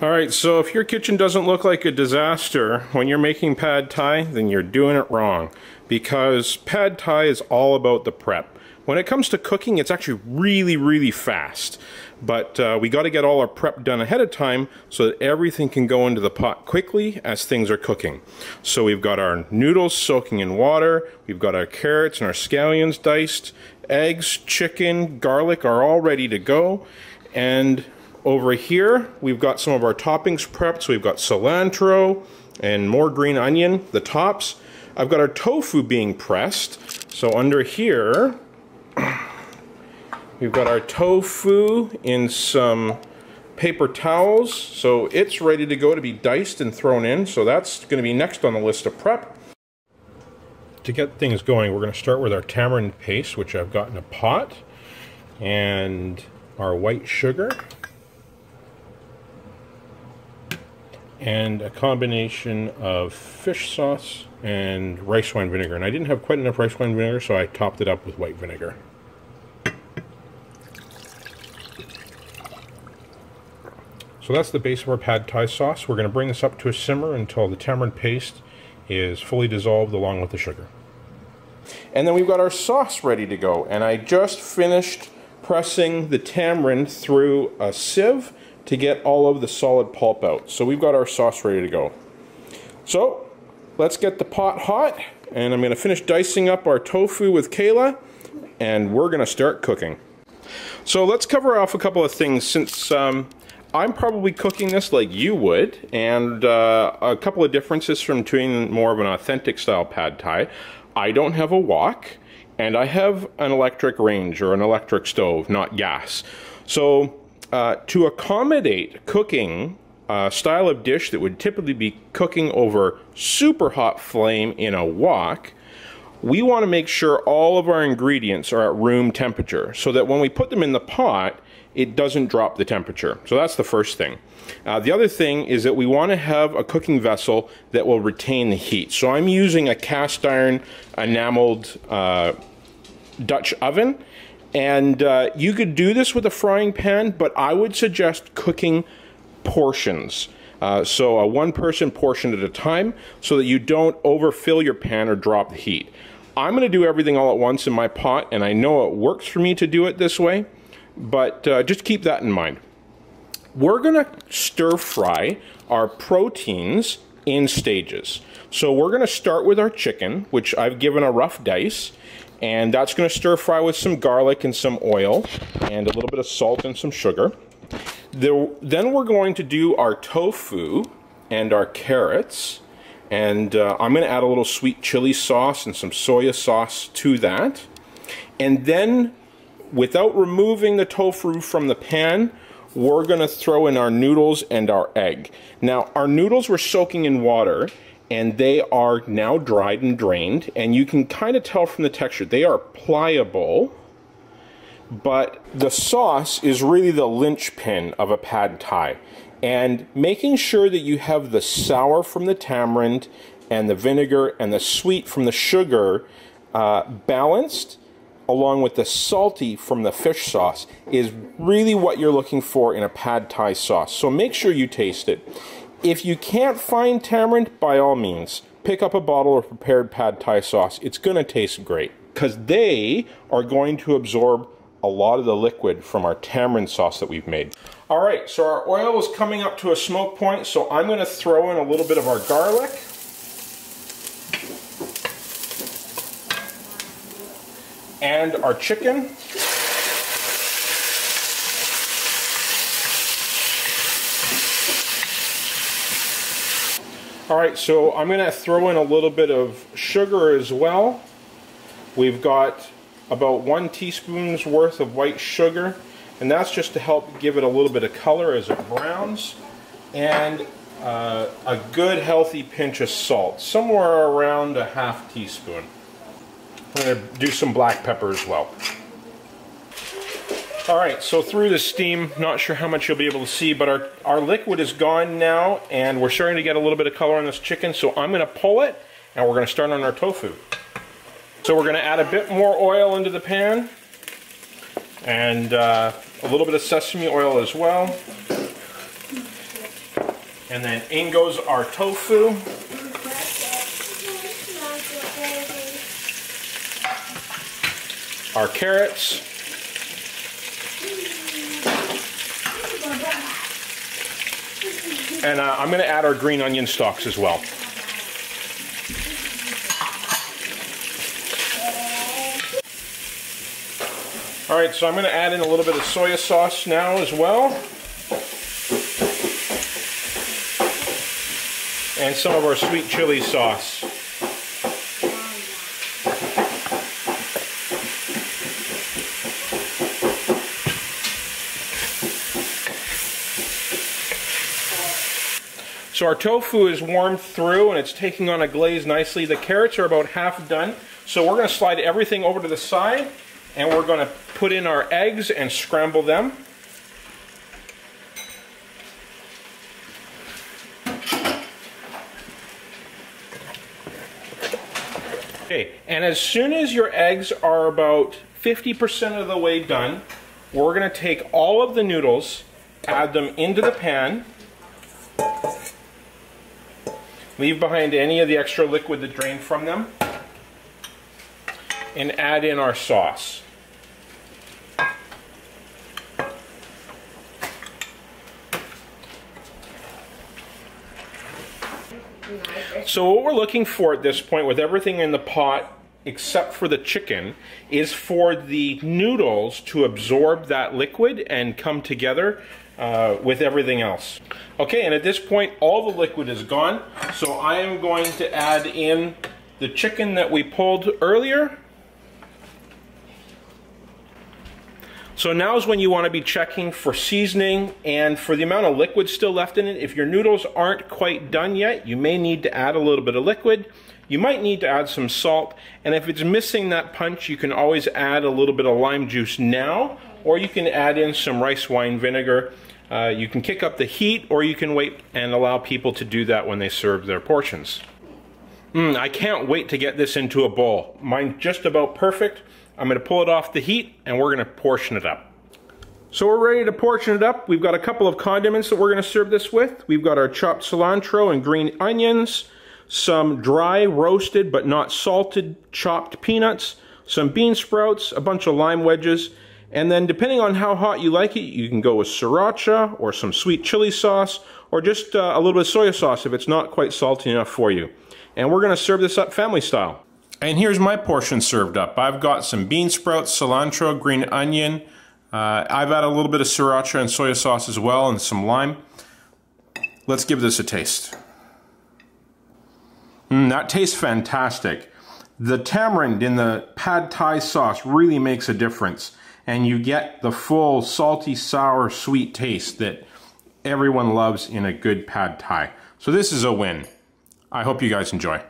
Alright, so if your kitchen doesn't look like a disaster when you're making pad thai, then you're doing it wrong. Because pad thai is all about the prep. When it comes to cooking, it's actually really fast. But we got to get all our prep done ahead of time so that everything can go into the pot quickly as things are cooking. So we've got our noodles soaking in water, we've got our carrots and our scallions diced, eggs, chicken, garlic are all ready to go. And over here, we've got some of our toppings prepped. So we've got cilantro and more green onion, the tops. I've got our tofu being pressed. So under here, we've got our tofu in some paper towels. So it's ready to go to be diced and thrown in. So that's going to be next on the list of prep. To get things going, we're going to start with our tamarind paste, which I've got in a pot, and our white sugar, and a combination of fish sauce and rice wine vinegar. And I didn't have quite enough rice wine vinegar, so I topped it up with white vinegar. So that's the base of our pad thai sauce. We're going to bring this up to a simmer until the tamarind paste is fully dissolved along with the sugar. And then we've got our sauce ready to go. And I just finished pressing the tamarind through a sieve to get all of the solid pulp out. So we've got our sauce ready to go. So let's get the pot hot, and I'm going to finish dicing up our tofu with Kayla, and we're going to start cooking. So let's cover off a couple of things since I'm probably cooking this like you would, and a couple of differences from doing more of an authentic style pad thai. I don't have a wok, and I have an electric range or an electric stove, not gas. So to accommodate cooking a style of dish that would typically be cooking over super hot flame in a wok, we want to make sure all of our ingredients are at room temperature so that when we put them in the pot, it doesn't drop the temperature. So that's the first thing. The other thing is that we want to have a cooking vessel that will retain the heat. So I'm using a cast iron enameled Dutch oven. And you could do this with a frying pan, but I would suggest cooking portions. So a one-person portion at a time so that you don't overfill your pan or drop the heat. I'm going to do everything all at once in my pot, and I know it works for me to do it this way, but just keep that in mind. We're going to stir fry our proteins in stages. So we're going to start with our chicken, which I've given a rough dice. And that's going to stir fry with some garlic and some oil and a little bit of salt and some sugar. Then we're going to do our tofu and our carrots. And I'm going to add a little sweet chili sauce and some soya sauce to that. And then, without removing the tofu from the pan, we're going to throw in our noodles and our egg. Now, our noodles were soaking in water, and they are now dried and drained, and you can kind of tell from the texture they are pliable, but the sauce is really the linchpin of a pad thai. And making sure that you have the sour from the tamarind and the vinegar and the sweet from the sugar balanced along with the salty from the fish sauce is really what you're looking for in a pad thai sauce. So make sure you taste it. If you can't find tamarind, by all means, pick up a bottle of prepared pad thai sauce. It's going to taste great because they are going to absorb a lot of the liquid from our tamarind sauce that we've made. All right, so our oil is coming up to a smoke point, so I'm going to throw in a little bit of our garlic. And our chicken. Alright, so I'm going to throw in a little bit of sugar as well. We've got about 1 teaspoon's worth of white sugar, and that's just to help give it a little bit of color as it browns. And a good healthy pinch of salt, somewhere around a ½ teaspoon. I'm going to do some black pepper as well. Alright, so through the steam, not sure how much you'll be able to see, but our liquid is gone now, and we're starting to get a little bit of color on this chicken, so I'm going to pull it, and we're going to start on our tofu. So we're going to add a bit more oil into the pan, and a little bit of sesame oil as well. And then in goes our tofu. Our carrots. And I'm going to add our green onion stalks as well. Alright, so I'm going to add in a little bit of soya sauce now as well. And some of our sweet chili sauce. So our tofu is warmed through and it's taking on a glaze nicely. The carrots are about half done. So we're going to slide everything over to the side and we're going to put in our eggs and scramble them. Okay, and as soon as your eggs are about 50% of the way done, we're going to take all of the noodles, add them into the pan, leave behind any of the extra liquid that drained from them, and add in our sauce. So what we're looking for at this point with everything in the pot except for the chicken is for the noodles to absorb that liquid and come together with everything else. Okay, and at this point all the liquid is gone, so I am going to add in the chicken that we pulled earlier. So now is when you want to be checking for seasoning and for the amount of liquid still left in it. If your noodles aren't quite done yet, you may need to add a little bit of liquid. You might need to add some salt, and if it's missing that punch, you can always add a little bit of lime juice now, or you can add in some rice wine vinegar. You can kick up the heat, or you can wait and allow people to do that when they serve their portions. I can't wait to get this into a bowl. Mine's just about perfect. I'm going to pull it off the heat and we're going to portion it up. So we're ready to portion it up. We've got a couple of condiments that we're going to serve this with. We've got our chopped cilantro and green onions, some dry roasted but not salted chopped peanuts, some bean sprouts, a bunch of lime wedges, and then depending on how hot you like it, you can go with sriracha or some sweet chili sauce or just a little bit of soya sauce if it's not quite salty enough for you. And we're going to serve this up family style. And here's my portion served up. I've got some bean sprouts, cilantro, green onion. I've added a little bit of sriracha and soya sauce as well and some lime. Let's give this a taste. That tastes fantastic. The tamarind in the pad thai sauce really makes a difference. And you get the full salty, sour, sweet taste that everyone loves in a good pad thai. So this is a win. I hope you guys enjoy.